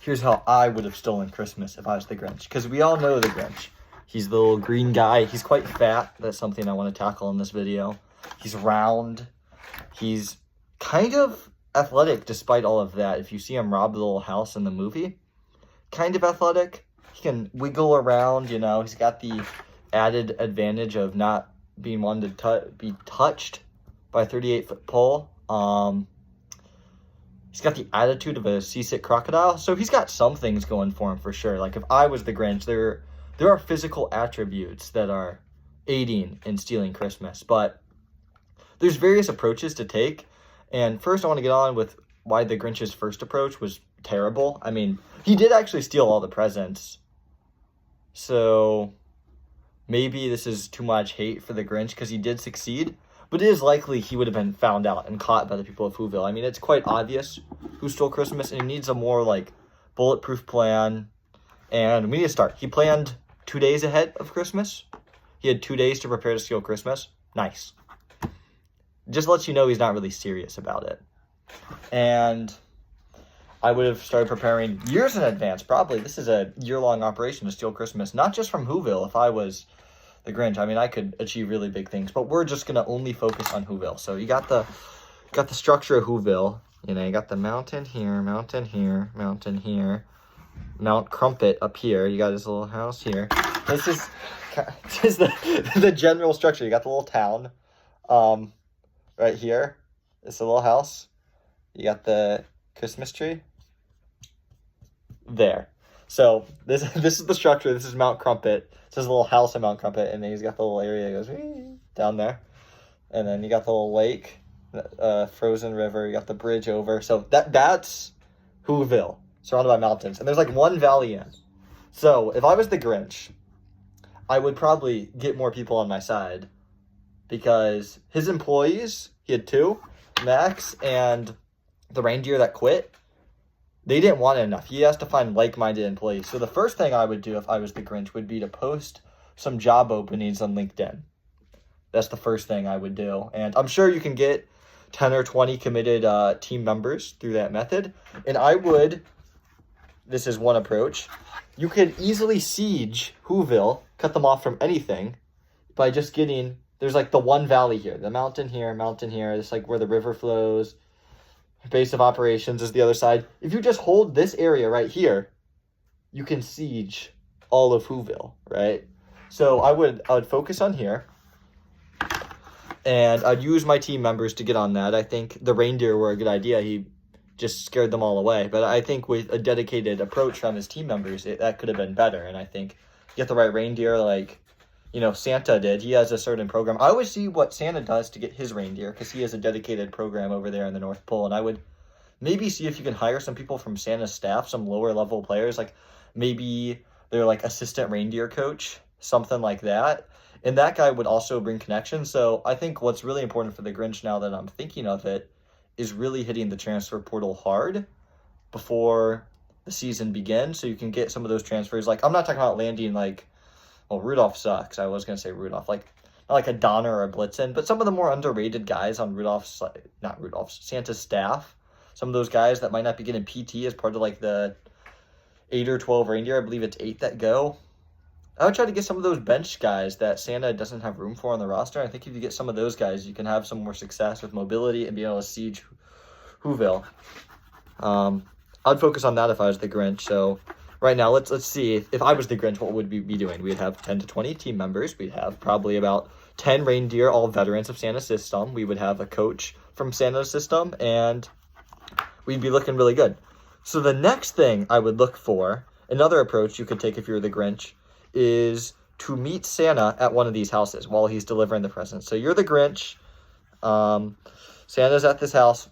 here's how I would have stolen Christmas if I was the Grinch. Because we all know the Grinch. He's the little green guy. He's quite fat. That's something I want to tackle in this video. He's round. He's kind of athletic despite all of that. If you see him rob the little house in the movie, kind of athletic. He can wiggle around, you know. He's got the added advantage of not being one to be touched by a 38-foot pole. He's got the attitude of a seasick crocodile. So he's got some things going for him for sure. Like if I was the Grinch, there are physical attributes that are aiding in stealing Christmas. But there's various approaches to take. And first I want to get on with why the Grinch's first approach was terrible. I mean, he did actually steal all the presents. So maybe this is too much hate for the Grinch because he did succeed. But it is likely he would have been found out and caught by the people of Whoville. I mean, it's quite obvious who stole Christmas, and he needs a more, like, bulletproof plan. And we need to start. He planned 2 days ahead of Christmas. He had 2 days to prepare to steal Christmas. Nice. Just lets you know he's not really serious about it. And I would have started preparing years in advance, probably. This is a year-long operation to steal Christmas, not just from Whoville. If I was the Grinch, I mean, I could achieve really big things, but we're just gonna only focus on Whoville. So you got the structure of Whoville. You know, you got the mountain here, mountain here, mountain here, Mount Crumpet up here. You got his little house here. This is the general structure. You got the little town, right here. It's a little house. You got the Christmas tree there. So this is the structure. This is Mount Crumpet. It's his little house in Mount Crumpet, and then he's got the little area that goes down there. And then you got the little lake, frozen river. You got the bridge over. So that's Whoville, surrounded by mountains. And there's like one valley in. So if I was the Grinch, I would probably get more people on my side because his employees, he had 2, Max and the reindeer that quit, they didn't want it enough. He has to find like-minded employees. So the first thing I would do if I was the Grinch would be to post some job openings on LinkedIn. That's the first thing I would do. And I'm sure you can get 10 or 20 committed team members through that method. And I would, this is one approach, you could easily siege Whoville, cut them off from anything by just getting, there's like the one valley here, the mountain here, it's like where the river flows. Base of operations is the other side. If you just hold this area right here, you can siege all of Whoville, right? So I would focus on here, and I'd use my team members to get on that. I think the reindeer were a good idea. He just scared them all away. But I think with a dedicated approach from his team members, that could have been better. And I think get the right reindeer like, you know, Santa did. He has a certain program. I always see what Santa does to get his reindeer because he has a dedicated program over there in the North Pole. And I would maybe see if you can hire some people from Santa's staff, some lower level players. Like maybe they're like assistant reindeer coach, something like that. And that guy would also bring connections. So I think what's really important for the Grinch now that I'm thinking of it is really hitting the transfer portal hard before the season begins. So you can get some of those transfers. Like I'm not talking about landing like, well, Rudolph sucks. I was going to say Rudolph. Like, not like a Donner or a Blitzen, but some of the more underrated guys on Santa's staff. Some of those guys that might not be getting PT as part of like the 8 or 12 reindeer. I believe it's 8 that go. I would try to get some of those bench guys that Santa doesn't have room for on the roster. I think if you get some of those guys, you can have some more success with mobility and be able to siege Whoville. I'd focus on that if I was the Grinch. So right now, let's see. If I was the Grinch, what would we be doing? We'd have 10 to 20 team members. We'd have probably about 10 reindeer, all veterans of Santa's system. We would have a coach from Santa's system, and we'd be looking really good. So the next thing I would look for, another approach you could take if you're the Grinch, is to meet Santa at one of these houses while he's delivering the presents. So you're the Grinch. Santa's at this house,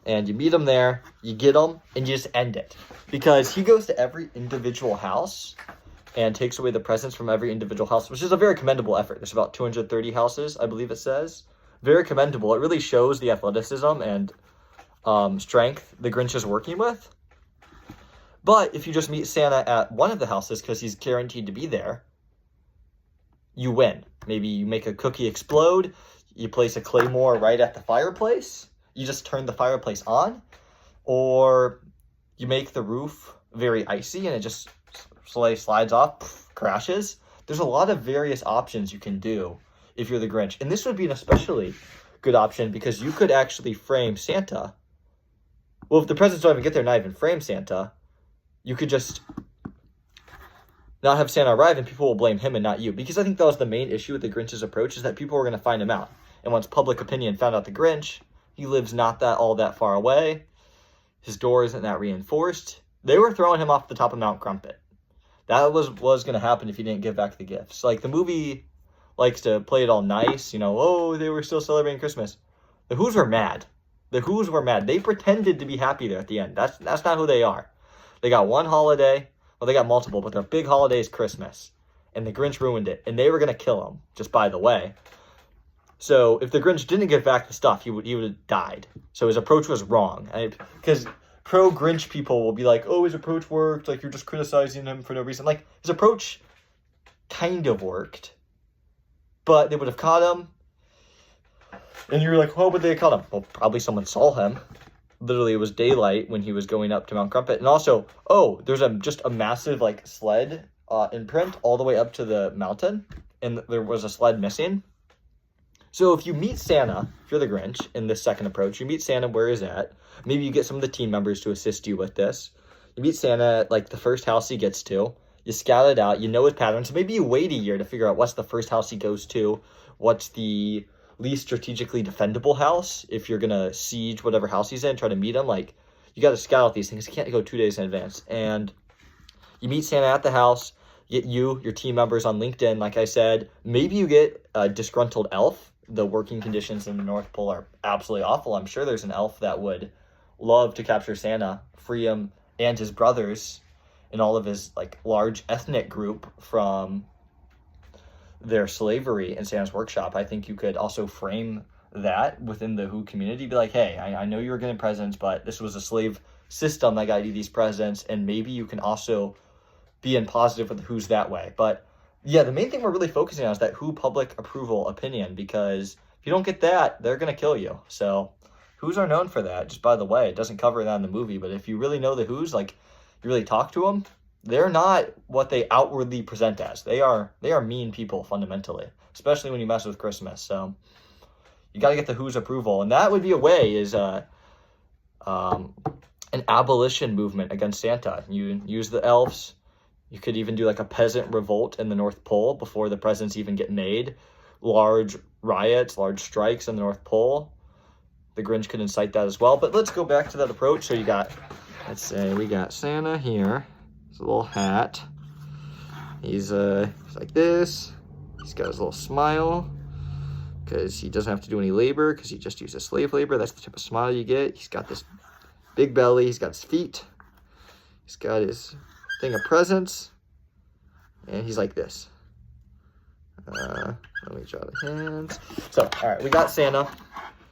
and you meet him there, you get him, and you just end it. Because he goes to every individual house and takes away the presents from every individual house, which is a very commendable effort. There's about 230 houses, I believe it says. Very commendable. It really shows the athleticism and strength the Grinch is working with. But if you just meet Santa at one of the houses because he's guaranteed to be there, you win. Maybe you make a cookie explode, you place a claymore right at the fireplace, you just turn the fireplace on, or you make the roof very icy and it just slides off, crashes. There's a lot of various options you can do if you're the Grinch. And this would be an especially good option because you could actually frame Santa. Well, if the presents don't even get there, not even frame Santa, you could just not have Santa arrive and people will blame him and not you. Because I think that was the main issue with the Grinch's approach, is that people were going to find him out. And once public opinion found out the Grinch, he lives not all that far away. His door isn't that reinforced. They were throwing him off the top of Mount Crumpet. That was going to happen if he didn't give back the gifts. Like, the movie likes to play it all nice, oh, they were still celebrating Christmas. The Who's were mad. The Who's were mad. They pretended to be happy there at the end. That's not who they are. They got one holiday. Well, they got multiple, but their big holiday is Christmas. And the Grinch ruined it. And they were going to kill him, just by the way. So if the Grinch didn't give back the stuff, he would have died. So his approach was wrong. Because pro-Grinch people will be like, oh, his approach worked. Like, you're just criticizing him for no reason. Like, his approach kind of worked. But they would have caught him. And you're like, what would they have caught him? Well, probably someone saw him. Literally, it was daylight when he was going up to Mount Crumpet. And also, there's just a massive, like, sled imprint all the way up to the mountain. And there was a sled missing. So if you meet Santa, if you're the Grinch, in this second approach, you meet Santa where he's at. Maybe you get some of the team members to assist you with this. You meet Santa at, like, the first house he gets to. You scout it out. You know his patterns. So maybe you wait a year to figure out what's the first house he goes to. What's the least strategically defendable house. If you're going to siege whatever house he's in, try to meet him. Like, you got to scout out these things. You can't go 2 days in advance. And you meet Santa at the house. Get your team members on LinkedIn. Like I said, maybe you get a disgruntled elf. The working conditions in the North Pole are absolutely awful. I'm sure there's an elf that would love to capture Santa, free him and his brothers and all of his, like, large ethnic group from their slavery in Santa's workshop. I think you could also frame that within the Who community. Be like, hey, I know you were getting presents, but this was a slave system that got you these presents, and maybe you can also be in positive with the Who's that way. But yeah, the main thing we're really focusing on is that Who public approval opinion, because if you don't get that, they're going to kill you. So Who's are known for that. Just by the way, it doesn't cover that in the movie, but if you really know the Who's, like, you really talk to them, they're not what they outwardly present as. They are mean people fundamentally, especially when you mess with Christmas. So you got to get the Who's approval, and that would be a way is an abolition movement against Santa. You use the elves. You could even do like a peasant revolt in the North Pole before the presents even get made. Large riots, large strikes in the North Pole. The Grinch could incite that as well. But let's go back to that approach. So let's say we got Santa here. His little hat. He's like this. He's got his little smile because he doesn't have to do any labor because he just uses slave labor. That's the type of smile you get. He's got this big belly. He's got his feet. He's got his thing of presents. And he's like this. Let me draw the hands. So, all right, we got Santa.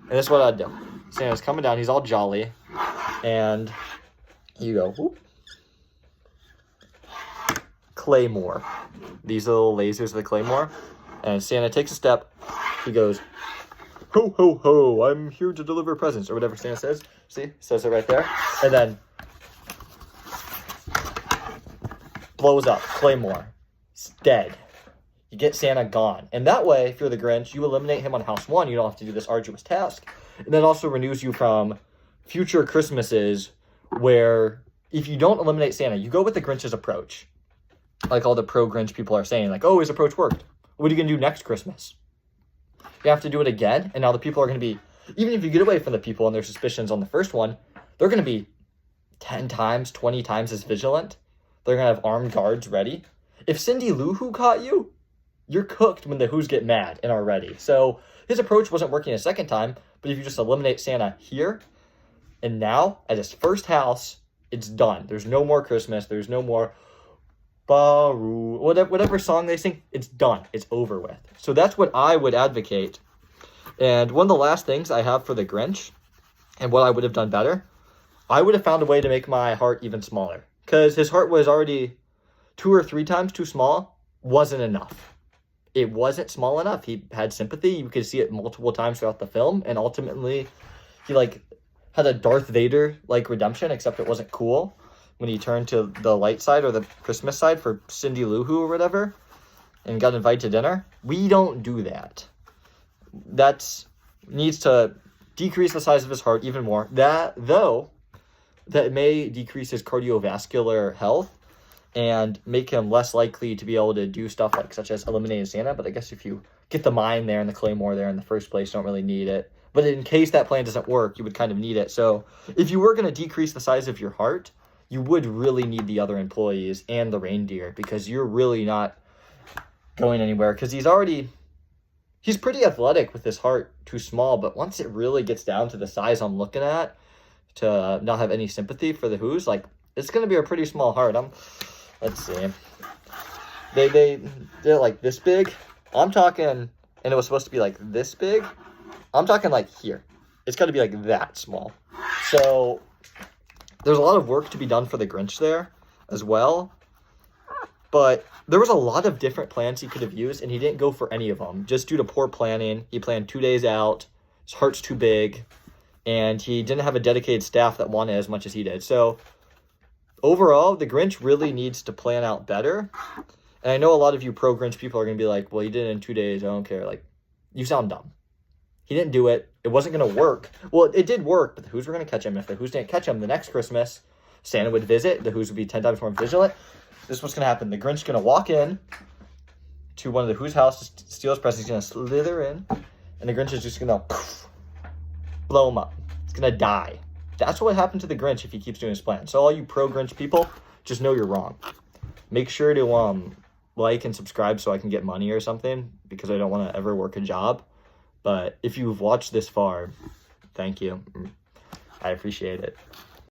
And this is what I'd do. Santa's coming down. He's all jolly. And you go, whoop. Claymore. These little lasers of the Claymore. And Santa takes a step. He goes, ho, ho, ho, I'm here to deliver presents. Or whatever Santa says. See? Says it right there. And then blows up. Claymore. He's dead. You get Santa gone. And that way, if you're the Grinch, you eliminate him on house one. You don't have to do this arduous task. And that also renews you from future Christmases where if you don't eliminate Santa, you go with the Grinch's approach. Like all the pro-Grinch people are saying, like, oh, his approach worked. What are you going to do next Christmas? You have to do it again. And now the people are going to be, even if you get away from the people and their suspicions on the first one, they're going to be 10 times, 20 times as vigilant. They're going to have armed guards ready. If Cindy Lou Who caught you, you're cooked when the Who's get mad and are ready. So his approach wasn't working a second time, but if you just eliminate Santa here and now at his first house, it's done. There's no more Christmas. There's no more Baru, whatever song they sing. It's done. It's over with. So that's what I would advocate. And one of the last things I have for the Grinch and what I would have done better, I would have found a way to make my heart even smaller. Because his heart was already 2 or 3 times too small. Wasn't enough. It wasn't small enough. He had sympathy. You could see it multiple times throughout the film. And ultimately, he, like, had a Darth Vader-like redemption, except it wasn't cool when he turned to the light side or the Christmas side for Cindy Lou Who or whatever and got invited to dinner. We don't do that. That needs to decrease the size of his heart even more. That may decrease his cardiovascular health and make him less likely to be able to do stuff like such as eliminating Santa. But I guess if you get the mine there and the claymore there in the first place, you don't really need it. But in case that plan doesn't work, you would kind of need it. So if you were going to decrease the size of your heart, you would really need the other employees and the reindeer, because you're really not going anywhere. Because he's pretty athletic with his heart too small, but once it really gets down to the size I'm looking at, to not have any sympathy for the Who's, like, it's going to be a pretty small heart. Let's see. They're like this big. I'm talking, and it was supposed to be like this big. I'm talking like here. It's got to be like that small. So there's a lot of work to be done for the Grinch there as well. But there was a lot of different plans he could have used, and he didn't go for any of them. Just due to poor planning, he planned 2 days out. His heart's too big, and he didn't have a dedicated staff that wanted as much as he did. So overall, the Grinch really needs to plan out better. And I know a lot of you pro-Grinch people are going to be like, well, he did it in 2 days. I don't care. Like, you sound dumb. He didn't do it. It wasn't going to work. Well, it did work, but the Who's were going to catch him. If the Who's didn't catch him, the next Christmas, Santa would visit. The Who's would be 10 times more vigilant. This is what's going to happen. The Grinch's going to walk in to one of the Who's house to steal his presents. He's going to slither in, and the Grinch is just going to blow him up. He's going to die. That's what happened to the Grinch if he keeps doing his plan. So all you pro-Grinch people, just know you're wrong. Make sure to like and subscribe so I can get money or something, because I don't want to ever work a job. But if you've watched this far, thank you. I appreciate it.